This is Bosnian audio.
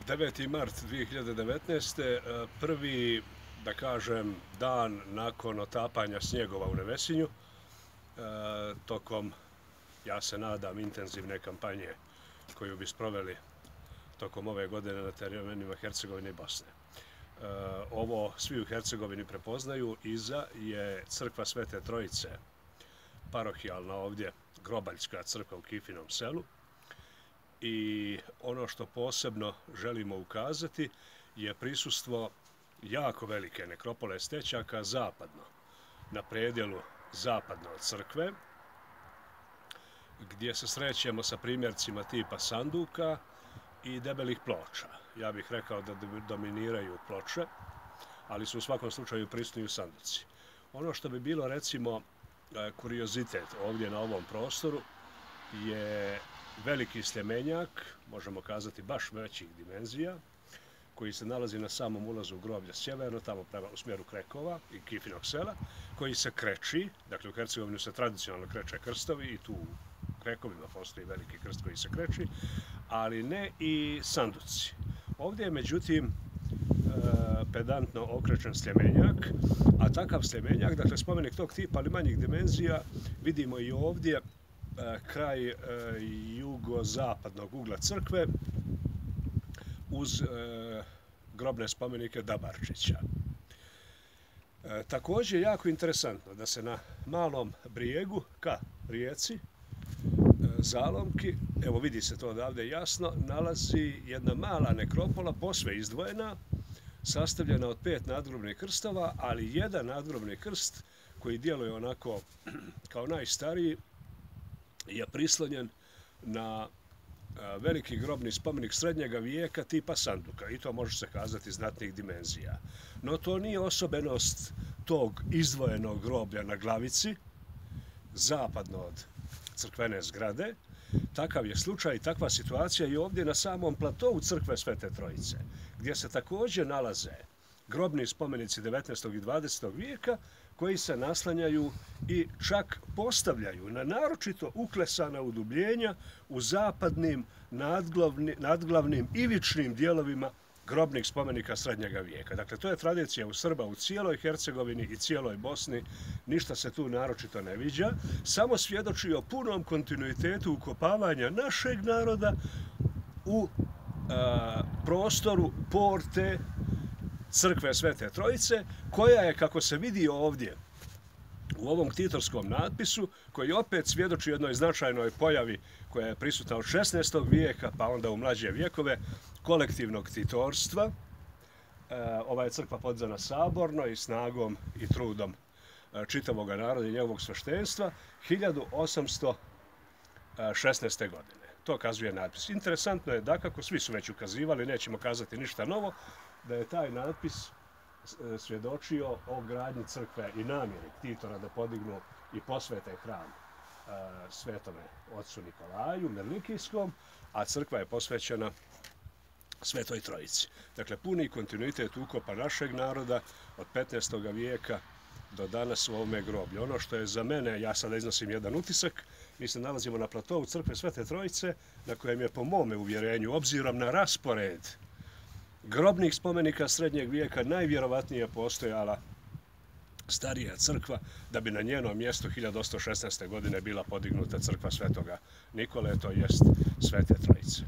9. mart 2019. Prvi, da kažem, dan nakon otapanja snijegova u Nevesinju, tokom, ja se nadam, intenzivne kampanje koju bi sproveli tokom ove godine na terenima Hercegovine i Bosne. Ovo svi u Hercegovini prepoznaju. Iza je crkva Svete Trojice, parohijalna ovdje, grobaljska crkva u Kifinom selu. I ono što posebno želimo ukazati je prisustvo jako velike nekropole stećaka zapadno, na predjelu zapadno od crkve, gdje se srećemo sa primjercima tipa sanduka i debelih ploča. Ja bih rekao da dominiraju ploče, ali su u svakom slučaju prisutni sanduci. Ono što bi bilo, recimo, kuriozitet ovdje na ovom prostoru je veliki sljemenjak, možemo kazati baš većih dimenzija, koji se nalazi na samom ulazu u groblje sjeverno, tamo prema u smjeru Krekova i Kifinog sela, koji se kreči. Dakle, u Hercegovini se tradicionalno kreče krstovi i tu u Krekovima postoji veliki krst koji se kreči, ali ne i sanduci. Ovdje je, međutim, pedantno okrečen sljemenjak, a takav sljemenjak, dakle spomenik tog tipa, ali manjih dimenzija, vidimo i ovdje kraj jugozapadnog ugla crkve uz grobne spomenike Dabarčića. Također je jako interesantno da se na malom brijegu ka rijeci Zalomki, evo vidi se to odavde jasno, nalazi jedna mala nekropola, posve izdvojena, sastavljena od 5 nadgrobnih krstova, ali jedan nadgrobni krst koji djeluje onako kao najstariji je prislonjen na veliki grobni spomenik srednjega vijeka tipa sanduka, i to može se kazati znatnih dimenzija. No to nije osobenost tog izdvojenog groblja na Glavici, zapadno od crkvene zgrade. Takav je slučaj i takva situacija i ovdje na samom platovu crkve Svete Trojice, gdje se također nalaze grobni spomenici 19. i 20. vijeka koji se naslanjaju i čak postavljaju na naročito uklesana udubljenja u zapadnim nadglavnim ivičnim dijelovima grobnih spomenika srednjega vijeka. Dakle, to je tradicija u Srba u cijeloj Hercegovini i cijeloj Bosni. Ništa se tu naročito ne viđa. Samo svjedoči o punom kontinuitetu ukopavanja našeg naroda u prostoru porte crkve Svete Trojice, koja je, kako se vidi ovdje u ovom ktitorskom natpisu, koji opet svjedoči jednoj značajnoj pojavi koja je prisutna od 16. vijeka, pa onda u mlađe vijekove, kolektivnog ktitorstva. Ova je crkva podizana saborno i snagom i trudom čitavog naroda i njegovog sveštenstva 1816. godine. To kazuje natpis. Interesantno je da, kako svi su već ukazivali, nećemo kazati ništa novo, da je taj natpis svjedočio o gradnji crkve i namjeri ktitora da podignu i posvete hram svetome ocu Nikolaju Merlikijskom, a crkva je posvećena Svetoj Trojici. Dakle, puni kontinuitet ukopa našeg naroda od 15. vijeka do danas u ovome groblju. Ono što je za mene, ja sada iznosim jedan utisak, mi se nalazimo na platovu crkve Svete Trojice, na kojem je po mome uvjerenju, obzirom na raspored grobnih spomenika srednjeg vijeka, najvjerovatnije postojala starija crkva, da bi na njenom mjestu 1816. godine bila podignuta crkva Svetoga Nikole, to jest Svete Trojice.